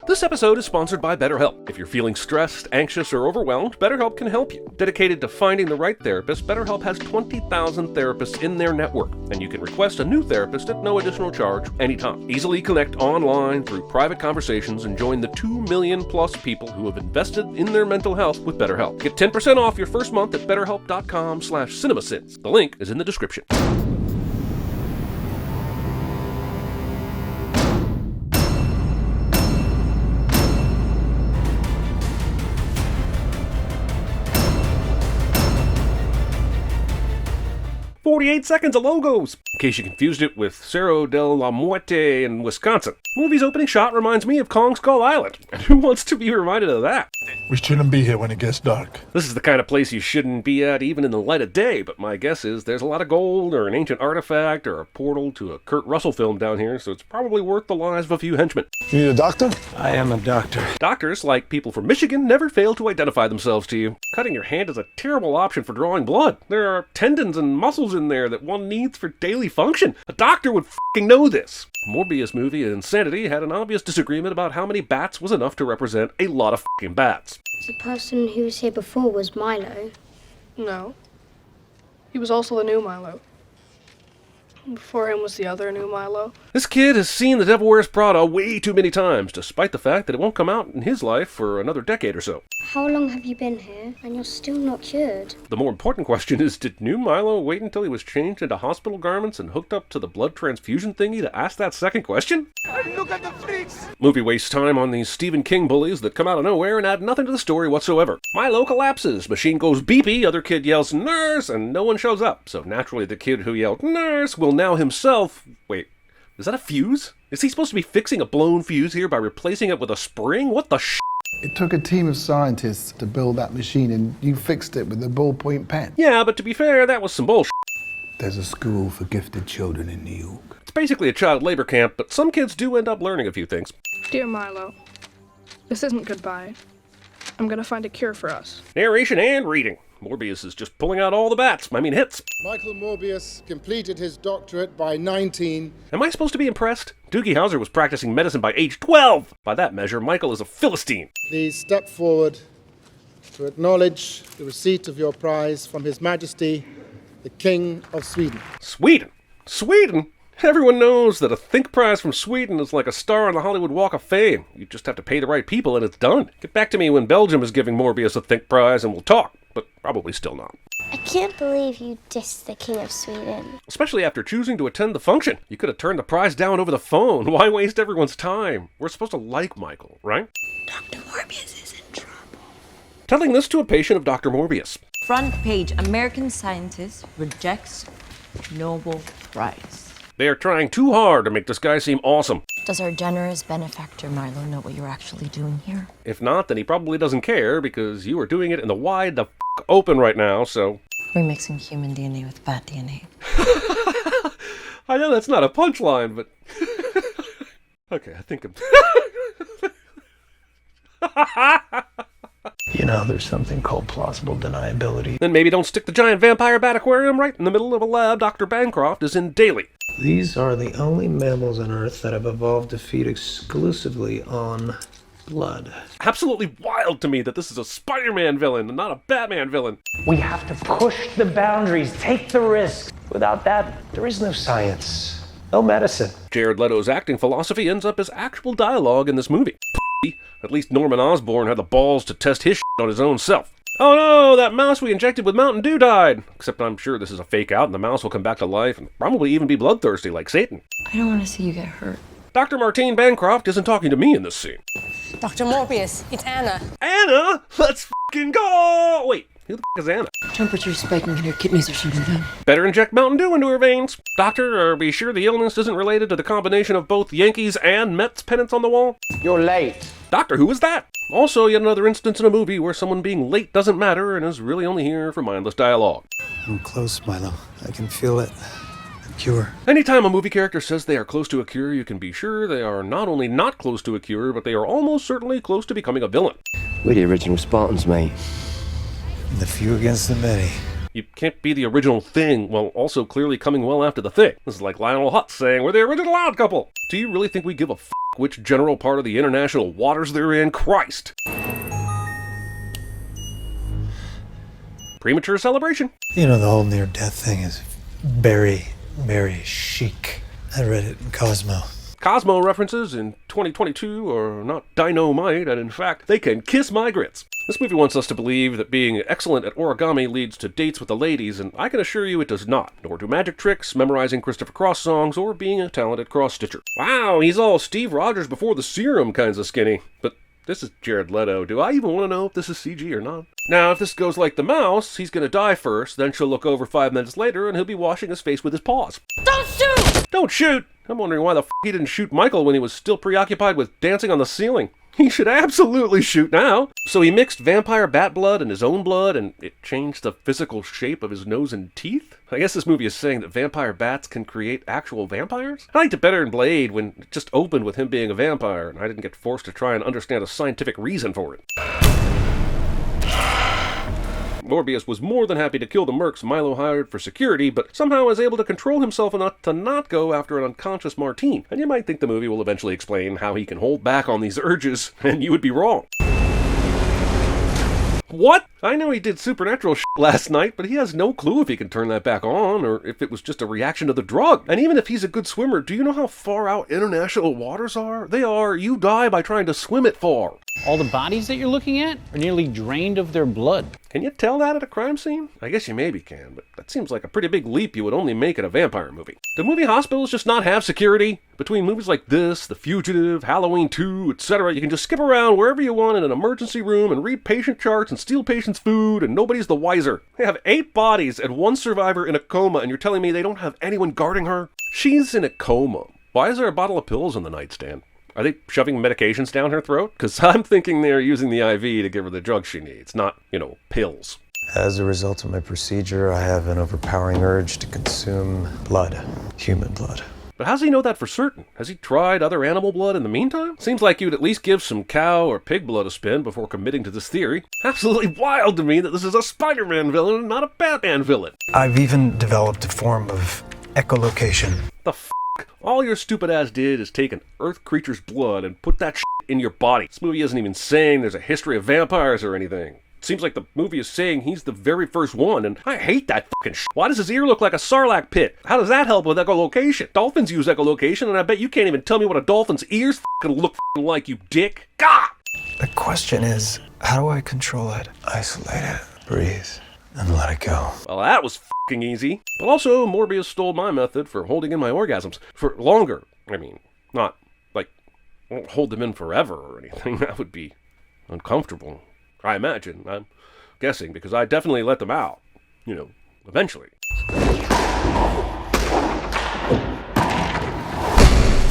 This episode is sponsored by BetterHelp. If you're feeling stressed, anxious, or overwhelmed, BetterHelp can help you. Dedicated to finding the right therapist, BetterHelp has 20,000 therapists in their network, and you can request a new therapist at no additional charge anytime. Easily connect online through private conversations and join the 2 million plus people who have invested in their mental health with BetterHelp. Get 10% off your first month at betterhelp.com/cinemasins. The link is in the description. "48 seconds of logos," in case you confused it with Cerro de la Muerte in Wisconsin. Movie's opening shot reminds me of Kong Skull Island. And who wants to be reminded of that? We shouldn't be here when it gets dark. This is the kind of place you shouldn't be at even in the light of day, but my guess is there's a lot of gold or an ancient artifact or a portal to a Kurt Russell film down here, so it's probably worth the lives of a few henchmen. You need a doctor? I am a doctor. Doctors, like people from Michigan, never fail to identify themselves to you. Cutting your hand is a terrible option for drawing blood. There are tendons and muscles in there that one needs for daily function. A doctor would f***ing know this. Morbius movie Insanity had an obvious disagreement about how many bats was enough to represent a lot of f***ing bats. The person who was here before was Milo. No. He was also the new Milo. Before him was the other new Milo. This kid has seen The Devil Wears Prada way too many times, despite the fact that it won't come out in his life for another decade or so. How long have you been here, and you're still not cured? The more important question is, did new Milo wait until he was changed into hospital garments and hooked up to the blood transfusion thingy to ask that second question? Look at the freaks! Movie wastes time on these Stephen King bullies that come out of nowhere and add nothing to the story whatsoever. Milo collapses, machine goes beepy, other kid yells nurse, and no one shows up. So naturally the kid who yelled nurse will now himself... Wait, is that a fuse? Is he supposed to be fixing a blown fuse here by replacing it with a spring? What the sh**? It took a team of scientists to build that machine, and you fixed it with a ballpoint pen. Yeah, but to be fair, that was some bullshit. There's a school for gifted children in New York. It's basically a child labor camp, but some kids do end up learning a few things. Dear Milo, this isn't goodbye. I'm gonna find a cure for us. Narration and reading. Morbius is just pulling out all the hits. Michael Morbius completed his doctorate by 19. Am I supposed to be impressed? Doogie Howser was practicing medicine by age 12! By that measure, Michael is a Philistine. Please step forward to acknowledge the receipt of your prize from His Majesty, the King of Sweden. Sweden? Sweden? Everyone knows that a Think Prize from Sweden is like a star on the Hollywood Walk of Fame. You just have to pay the right people and it's done. Get back to me when Belgium is giving Morbius a Think Prize and we'll talk, but probably still not. I can't believe you dissed the King of Sweden. Especially after choosing to attend the function. You could have turned the prize down over the phone. Why waste everyone's time? We're supposed to like Michael, right? Dr. Morbius is in trouble. Telling this to a patient of Dr. Morbius. Front page, American scientist rejects Nobel Prize. They are trying too hard to make this guy seem awesome. Does our generous benefactor Milo know what you're actually doing here? If not, then he probably doesn't care, because you are doing it in the wide the open right now, so... We're mixing human DNA with bat DNA. I know that's not a punchline, but... Okay, I think I'm... You know, there's something called plausible deniability. Then maybe don't stick the giant vampire bat aquarium right in the middle of a lab Dr. Bancroft is in daily. These are the only mammals on Earth that have evolved to feed exclusively on blood. Absolutely wild to me that this is a Spider-Man villain and not a Batman villain. We have to push the boundaries, take the risk. Without that, there is no science, no medicine. Jared Leto's acting philosophy ends up as actual dialogue in this movie. At least Norman Osborn had the balls to test his shit on his own self. Oh no, that mouse we injected with Mountain Dew died. Except I'm sure this is a fake out and the mouse will come back to life and probably even be bloodthirsty like Satan. I don't want to see you get hurt. Dr. Martine Bancroft isn't talking to me in this scene. Dr. Morbius, it's Anna. Anna? Let's f***ing go! Wait, who the f*** is Anna? Temperature spiking and her kidneys are shutting down. Better inject Mountain Dew into her veins. Doctor, are we sure the illness isn't related to the combination of both Yankees and Mets pennants on the wall? You're late. Doctor, who is that? Also, yet another instance in a movie where someone being late doesn't matter and is really only here for mindless dialogue. I'm close, Milo. I can feel it. A cure. Anytime a movie character says they are close to a cure, you can be sure they are not only not close to a cure, but they are almost certainly close to becoming a villain. We're the original Spartans, mate. The few against the many. You can't be the original Thing while also clearly coming well after the Thing. This is like Lionel Hutz saying we're the original Odd Couple. Do you really think we give a f*** which general part of the international waters they're in? Christ! Premature celebration. You know, the whole near-death thing is very, very chic. I read it in Cosmo. Cosmo references in 2022 are not dynamite, and in fact, they can kiss my grits. This movie wants us to believe that being excellent at origami leads to dates with the ladies, and I can assure you it does not, nor do magic tricks, memorizing Christopher Cross songs, or being a talented cross-stitcher. Wow, he's all Steve Rogers before the serum kinds of skinny. But this is Jared Leto. Do I even want to know if this is CG or not? Now, if this goes like the mouse, he's gonna die first, then she'll look over 5 minutes later, and he'll be washing his face with his paws. Don't shoot! Don't shoot! I'm wondering why the f*** he didn't shoot Michael when he was still preoccupied with dancing on the ceiling. He should absolutely shoot now. So he mixed vampire bat blood and his own blood, and it changed the physical shape of his nose and teeth? I guess this movie is saying that vampire bats can create actual vampires? I liked it better in Blade when it just opened with him being a vampire, and I didn't get forced to try and understand a scientific reason for it. Morbius was more than happy to kill the mercs Milo hired for security, but somehow was able to control himself enough to not go after an unconscious Martine. And you might think the movie will eventually explain how he can hold back on these urges, and you would be wrong. What? I know he did supernatural shit last night, but he has no clue if he can turn that back on, or if it was just a reaction to the drug. And even if he's a good swimmer, do you know how far out international waters are? They are. You die by trying to swim it far. All the bodies that you're looking at are nearly drained of their blood. Can you tell that at a crime scene? I guess you maybe can, but that seems like a pretty big leap you would only make in a vampire movie. Do movie hospitals just not have security? Between movies like this, The Fugitive, Halloween 2, etc., you can just skip around wherever you want in an emergency room and read patient charts and steal patients' food, and nobody's the wiser. They have 8 bodies and 1 survivor in a coma, and you're telling me they don't have anyone guarding her? She's in a coma. Why is there a bottle of pills on the nightstand? Are they shoving medications down her throat? Because I'm thinking they're using the IV to give her the drugs she needs, not, pills. As a result of my procedure, I have an overpowering urge to consume blood. Human blood. But how does he know that for certain? Has he tried other animal blood in the meantime? Seems like you would at least give some cow or pig blood a spin before committing to this theory. Absolutely wild to me that this is a Spider-Man villain and not a Batman villain. I've even developed a form of echolocation. The f***? All your stupid ass did is take an Earth creature's blood and put that shit in your body. This movie isn't even saying there's a history of vampires or anything. Seems like the movie is saying he's the very first one, and I hate that fucking shit. Why does his ear look like a sarlacc pit? How does that help with echolocation? Dolphins use echolocation, and I bet you can't even tell me what a dolphin's ears fucking look like, you dick. God! The question is, how do I control it? Isolate it, breathe, and let it go. Well, that was fucking easy. But also, Morbius stole my method for holding in my orgasms. For longer. I mean, not, like, won't hold them in forever or anything. That would be uncomfortable. I imagine. I'm guessing, because I definitely let them out. Eventually.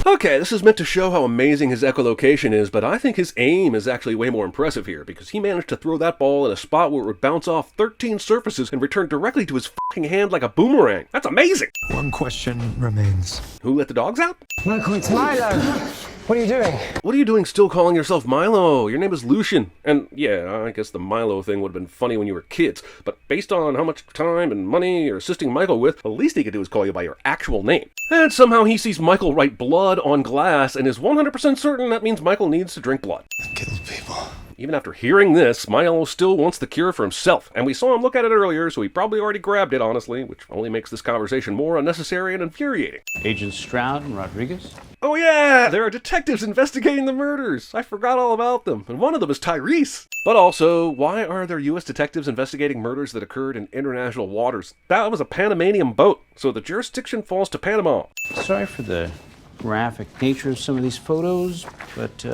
Okay, this is meant to show how amazing his echolocation is, but I think his aim is actually way more impressive here, because he managed to throw that ball in a spot where it would bounce off 13 surfaces and return directly to his fucking hand like a boomerang. That's amazing! One question remains. Who let the dogs out? Michael, it's Milo. What are you doing? What are you doing still calling yourself Milo? Your name is Lucian. And yeah, I guess the Milo thing would have been funny when you were kids, but based on how much time and money you're assisting Michael with, the least he could do is call you by your actual name. And somehow he sees Michael write blood on glass and is 100% certain that means Michael needs to drink blood. Kill people. Even after hearing this, Milo still wants the cure for himself, and we saw him look at it earlier, so he probably already grabbed it, honestly, which only makes this conversation more unnecessary and infuriating. Agents Stroud and Rodriguez? Oh yeah, there are detectives investigating the murders. I forgot all about them, and one of them is Tyrese. But also, why are there U.S. detectives investigating murders that occurred in international waters? That was a Panamanian boat, so the jurisdiction falls to Panama. Sorry for the graphic nature of some of these photos, but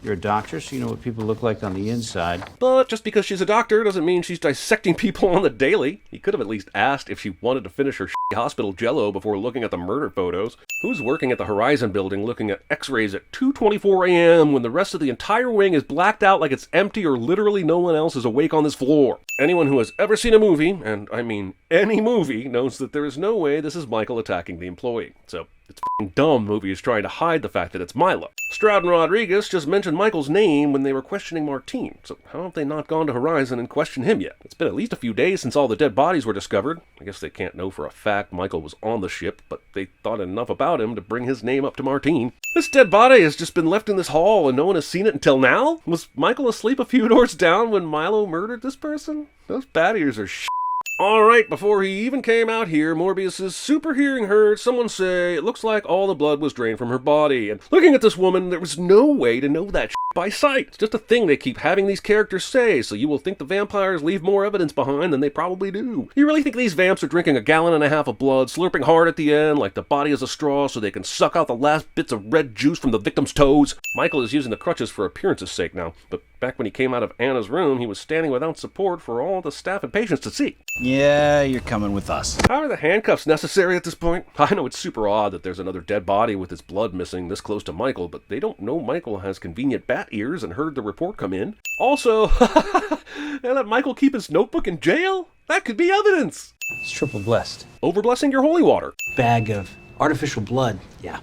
you're a doctor, so you know what people look like on the inside. But just because she's a doctor doesn't mean she's dissecting people on the daily. He could have at least asked if she wanted to finish her shitty hospital jello before looking at the murder photos. Who's working at the Horizon building looking at x-rays at 2:24 a.m. when the rest of the entire wing is blacked out like it's empty or literally no one else is awake on this floor? Anyone who has ever seen a movie, and I mean any movie, knows that there is no way this is Michael attacking the employee. So It's f***ing dumb movie is trying to hide the fact that it's Milo. Stroud and Rodriguez just mentioned Michael's name when they were questioning Martine, so how have they not gone to Horizon and questioned him yet? It's been at least a few days since all the dead bodies were discovered. I guess they can't know for a fact Michael was on the ship, but they thought enough about him to bring his name up to Martine. This dead body has just been left in this hall and no one has seen it until now? Was Michael asleep a few doors down when Milo murdered this person? Those bat ears are shit. Alright, before he even came out here, Morbius' super hearing heard someone say it looks like all the blood was drained from her body. And looking at this woman, there was no way to know that shit by sight. It's just a thing they keep having these characters say, so you will think the vampires leave more evidence behind than they probably do. You really think these vamps are drinking 1.5 gallons of blood, slurping hard at the end like the body is a straw so they can suck out the last bits of red juice from the victim's toes? Michael is using the crutches for appearance's sake now, but back when he came out of Anna's room, he was standing without support for all the staff and patients to see. Yeah, you're coming with us. How are the handcuffs necessary at this point? I know it's super odd that there's another dead body with its blood missing this close to Michael, but they don't know Michael has convenient bat ears and heard the report come in. Also, they let Michael keep his notebook in jail? That could be evidence! It's triple blessed. Overblessing your holy water. Bag of artificial blood, yeah.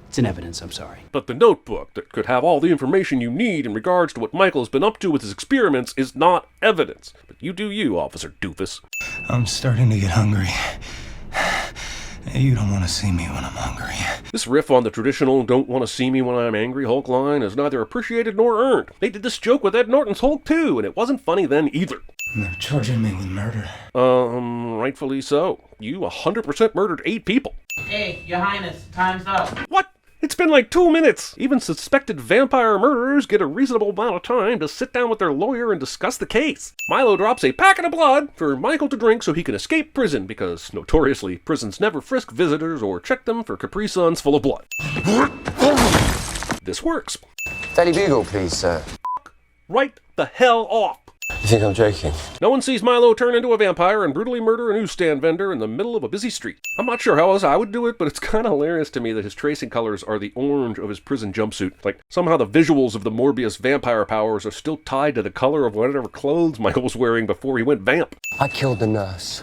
It's in evidence, I'm sorry. But the notebook that could have all the information you need in regards to what Michael has been up to with his experiments is not evidence. But you do you, Officer Doofus. I'm starting to get hungry. You don't want to see me when I'm hungry. This riff on the traditional don't want to see me when I'm angry Hulk line is neither appreciated nor earned. They did this joke with Ed Norton's Hulk too, and it wasn't funny then either. They're charging me with murder. Rightfully so. You 100% murdered 8 people. Hey, Your Highness, time's up. What? It's been like 2 minutes! Even suspected vampire murderers get a reasonable amount of time to sit down with their lawyer and discuss the case. Milo drops a packet of blood for Michael to drink so he can escape prison, because, notoriously, prisons never frisk visitors or check them for Capri Suns full of blood. This works. Daily Bugle, please, sir. Right the hell off! You think I'm joking? No one sees Milo turn into a vampire and brutally murder a newsstand vendor in the middle of a busy street. I'm not sure how else I would do it, but it's kind of hilarious to me that his tracing colors are the orange of his prison jumpsuit. Like, somehow the visuals of the Morbius vampire powers are still tied to the color of whatever clothes Michael was wearing before he went vamp. I killed the nurse.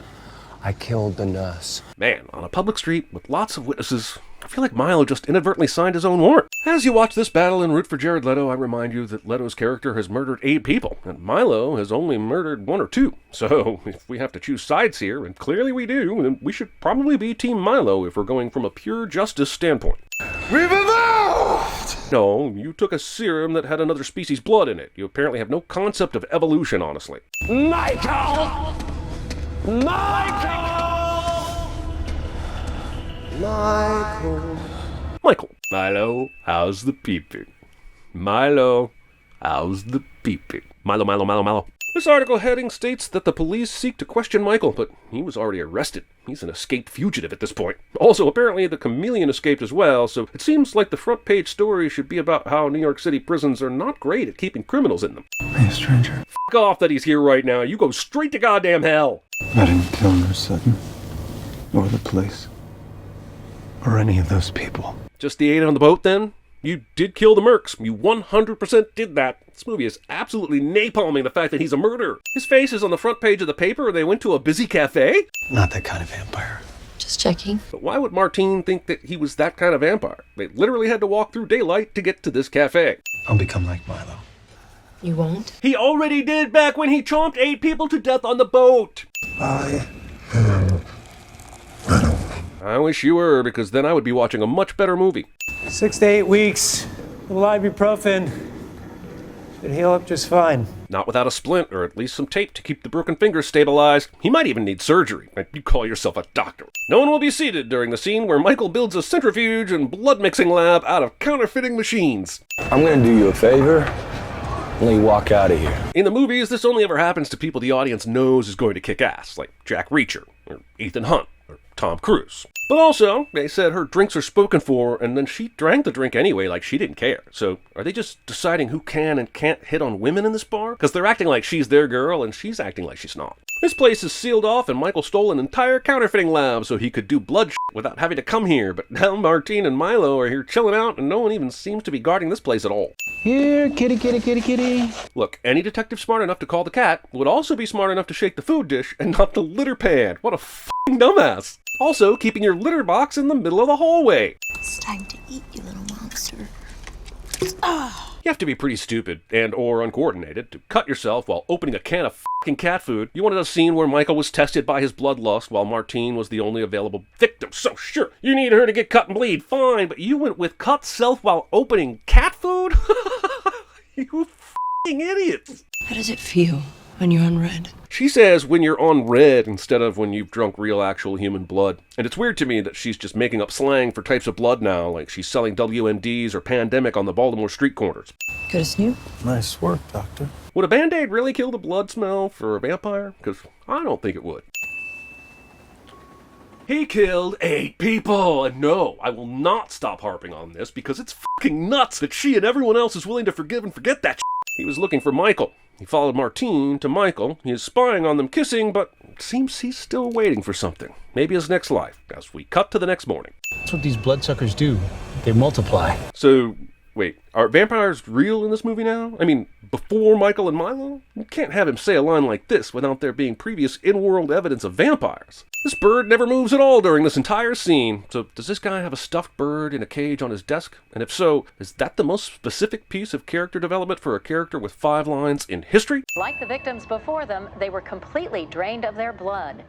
I killed the nurse. Man, on a public street with lots of witnesses, I feel like Milo just inadvertently signed his own warrant. As you watch this battle and root for Jared Leto, I remind you that Leto's character has murdered 8 people, and Milo has only murdered 1 or 2. So, if we have to choose sides here, and clearly we do, then we should probably be Team Milo if we're going from a pure justice standpoint. We've evolved! No, you took a serum that had another species' blood in it. You apparently have no concept of evolution, honestly. Michael! Michael. Milo, how's the peeping? Milo, how's the peeping? Milo. This article heading states that the police seek to question Michael, but he was already arrested. He's an escaped fugitive at this point. Also, apparently the chameleon escaped as well, so it seems like the front page story should be about how New York City prisons are not great at keeping criminals in them. Hey, stranger. F*** off that he's here right now. You go straight to goddamn hell. I didn't kill Nurse Sutton. Or the police. Or any of those people. Just the 8 on the boat, then? You did kill the Mercs. You 100% did that. This movie is absolutely napalming the fact that he's a murderer. His face is on the front page of the paper and they went to a busy cafe? Not that kind of vampire. Just checking. But why would Martine think that he was that kind of vampire? They literally had to walk through daylight to get to this cafe. I'll become like Milo. You won't? He already did back when he chomped 8 people to death on the boat. I am Venom. I wish you were, because then I would be watching a much better movie. 6 to 8 weeks. A little ibuprofen. Should heal up just fine. Not without a splint, or at least some tape to keep the broken fingers stabilized. He might even need surgery. You call yourself a doctor. No one will be seated during the scene where Michael builds a centrifuge and blood mixing lab out of counterfeiting machines. I'm gonna do you a favor. Let you walk out of here. In the movies, this only ever happens to people the audience knows is going to kick ass, like Jack Reacher, or Ethan Hunt, or Tom Cruise. But also, they said her drinks are spoken for, and then she drank the drink anyway like she didn't care. So, are they just deciding who can and can't hit on women in this bar? Because they're acting like she's their girl, and she's acting like she's not. This place is sealed off and Michael stole an entire counterfeiting lab so he could do blood shit without having to come here, but now Martine and Milo are here chilling out and no one even seems to be guarding this place at all. Here, kitty, kitty, kitty, kitty. Look, any detective smart enough to call the cat would also be smart enough to shake the food dish and not the litter pad. What a f***ing dumbass. Also, keeping your litter box in the middle of the hallway. It's time to eat, you little monster. You have to be pretty stupid and or uncoordinated to cut yourself while opening a can of f***ing cat food. You wanted a scene where Michael was tested by his bloodlust while Martine was the only available victim. So sure, you need her to get cut and bleed, fine, but you went with cut self while opening cat food? You f***ing idiots. How does it feel when you're on red? She says when you're on red instead of when you've drunk real actual human blood. And it's weird to me that she's just making up slang for types of blood now, like she's selling WMDs or Pandemic on the Baltimore street corners. Good as new? Nice work, Doctor. Would a Band-Aid really kill the blood smell for a vampire? Because I don't think it would. He killed 8 people! And no, I will not stop harping on this because it's fucking nuts that she and everyone else is willing to forgive and forget that shit. He was looking for Michael. He followed Martine to Michael. He is spying on them kissing, but it seems he's still waiting for something. Maybe his next life, as we cut to the next morning. That's what these bloodsuckers do. They multiply. So, wait, are vampires real in this movie now? I mean, before Michael and Milo? You can't have him say a line like this without there being previous in-world evidence of vampires. This bird never moves at all during this entire scene. So does this guy have a stuffed bird in a cage on his desk? And if so, is that the most specific piece of character development for a character with 5 lines in history? Like the victims before them, they were completely drained of their blood,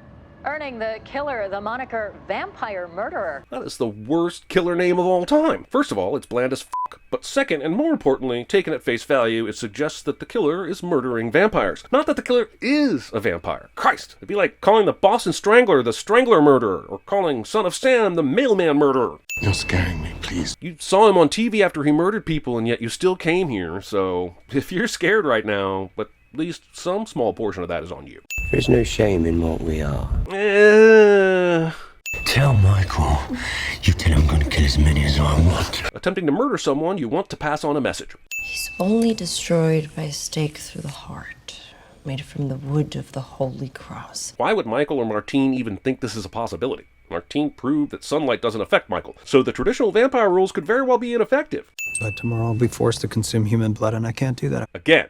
earning the killer the moniker Vampire Murderer. That is the worst killer name of all time. First of all, it's bland as f***. But second, and more importantly, taken at face value, it suggests that the killer is murdering vampires. Not that the killer is a vampire. Christ, it'd be like calling the Boston Strangler the Strangler Murderer, or calling Son of Sam the Mailman Murderer. You're scaring me, please. You saw him on TV after he murdered people, and yet you still came here, so if you're scared right now, but at least some small portion of that is on you. There's no shame in what we are. Tell Michael. You tell him I'm going to kill as many as I want. Attempting to murder someone, you want to pass on a message. He's only destroyed by a stake through the heart, made from the wood of the Holy Cross. Why would Michael or Martine even think this is a possibility? Martine proved that sunlight doesn't affect Michael, so the traditional vampire rules could very well be ineffective. But tomorrow I'll be forced to consume human blood, and I can't do that. Again.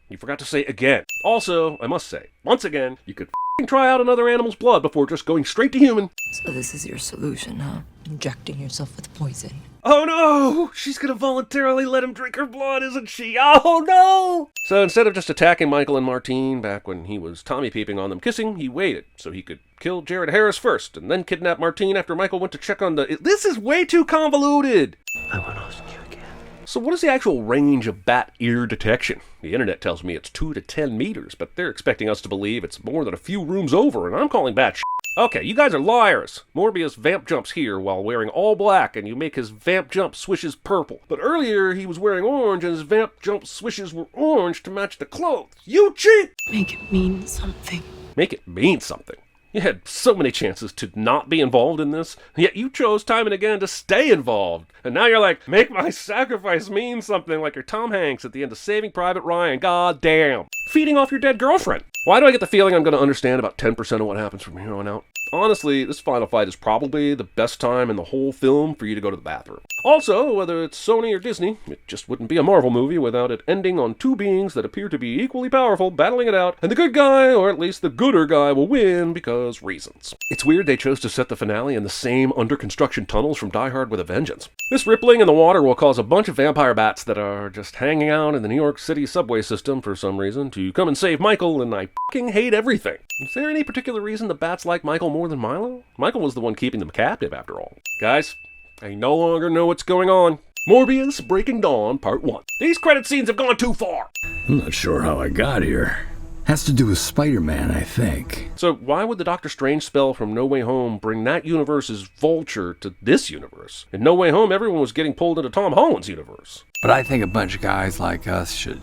You forgot to say again. Also, I must say, once again, you could try out another animal's blood before just going straight to human. So this is your solution, huh? Injecting yourself with poison. Oh no! She's gonna voluntarily let him drink her blood, isn't she? Oh no! So instead of just attacking Michael and Martine back when he was Tommy peeping on them kissing, he waited so he could kill Jared Harris first and then kidnap Martine after Michael went to check on the... This is way too convoluted! I want to ask you again. So what is the actual range of bat ear detection? The internet tells me it's 2 to 10 meters, but they're expecting us to believe it's more than a few rooms over, and I'm calling bat shit. Okay, you guys are liars. Morbius vamp jumps here while wearing all black, and you make his vamp jump swishes purple. But earlier he was wearing orange, and his vamp jump swishes were orange to match the clothes. You cheat! Make it mean something. Make it mean something. You had so many chances to not be involved in this, yet you chose time and again to stay involved. And now you're like, make my sacrifice mean something, like you're Tom Hanks at the end of Saving Private Ryan. God damn. Feeding off your dead girlfriend. Why do I get the feeling I'm going to understand about 10% of what happens from here on out? Honestly, this final fight is probably the best time in the whole film for you to go to the bathroom. Also, whether it's Sony or Disney, it just wouldn't be a Marvel movie without it ending on 2 beings that appear to be equally powerful, battling it out, and the good guy, or at least the gooder guy, will win because reasons. It's weird they chose to set the finale in the same under-construction tunnels from Die Hard with a Vengeance. This rippling in the water will cause a bunch of vampire bats that are just hanging out in the New York City subway system for some reason to come and save Michael, and I fucking hate everything. Is there any particular reason the bats like Michael more than Milo? Michael was the one keeping them captive, after all. Guys, I no longer know what's going on. Morbius Breaking Dawn Part 1. These credit scenes have gone too far. I'm not sure how I got here. Has to do with Spider-Man, I think. So why would the Doctor Strange spell from No Way Home bring that universe's Vulture to this universe? In No Way Home, everyone was getting pulled into Tom Holland's universe. But I think a bunch of guys like us should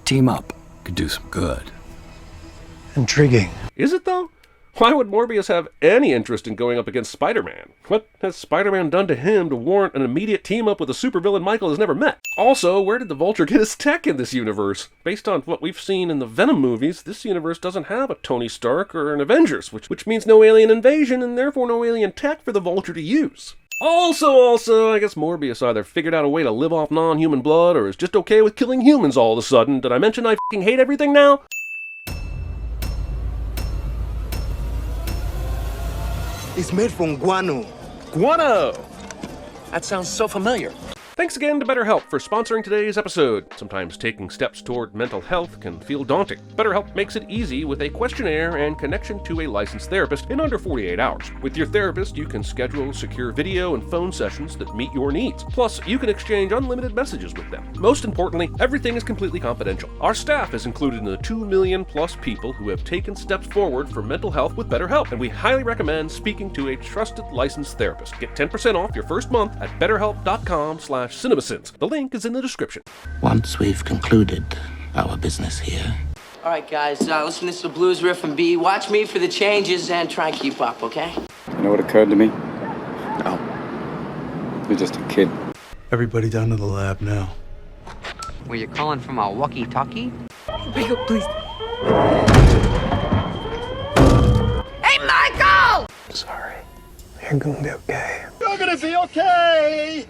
team up. Could do some good. Intriguing. Is it though? Why would Morbius have any interest in going up against Spider-Man? What has Spider-Man done to him to warrant an immediate team-up with a supervillain Michael has never met? Also, where did the Vulture get his tech in this universe? Based on what we've seen in the Venom movies, this universe doesn't have a Tony Stark or an Avengers, which means no alien invasion and therefore no alien tech for the Vulture to use. Also, I guess Morbius either figured out a way to live off non-human blood or is just okay with killing humans all of a sudden. Did I mention I f***ing hate everything now? It's made from guano. Guano! That sounds so familiar. Thanks again to BetterHelp for sponsoring today's episode. Sometimes taking steps toward mental health can feel daunting. BetterHelp makes it easy with a questionnaire and connection to a licensed therapist in under 48 hours. With your therapist, you can schedule secure video and phone sessions that meet your needs. Plus, you can exchange unlimited messages with them. Most importantly, everything is completely confidential. Our staff is included in the 2 million plus people who have taken steps forward for mental health with BetterHelp, and we highly recommend speaking to a trusted licensed therapist. Get 10% off your first month at betterhelp.com/CinemaSins. The link is in the description. Once we've concluded our business here. All right, guys, listen to this blues riff and B. Watch me for the changes and try and keep up, okay? You know what occurred to me? No. You're just a kid. Everybody down to the lab now. Were you calling from a walkie-talkie? Wake up, please. Hey, Michael! Sorry. You're gonna be okay. You're gonna be okay!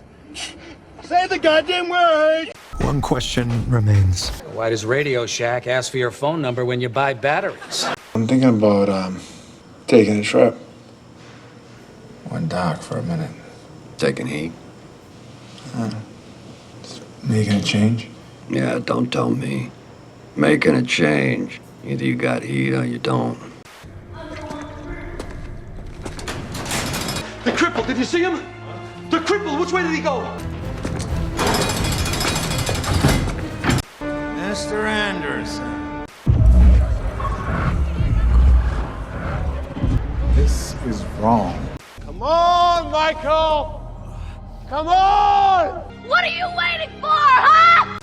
Say the goddamn word! One question remains. Why does Radio Shack ask for your phone number when you buy batteries? I'm thinking about, taking a trip. Went dark for a minute. Taking heat. Just making a change. Yeah, don't tell me. Making a change. Either you got heat or you don't. The cripple, did you see him? The cripple, which way did he go? Mr. Anderson. This is wrong. Come on, Michael! Come on! What are you waiting for, huh?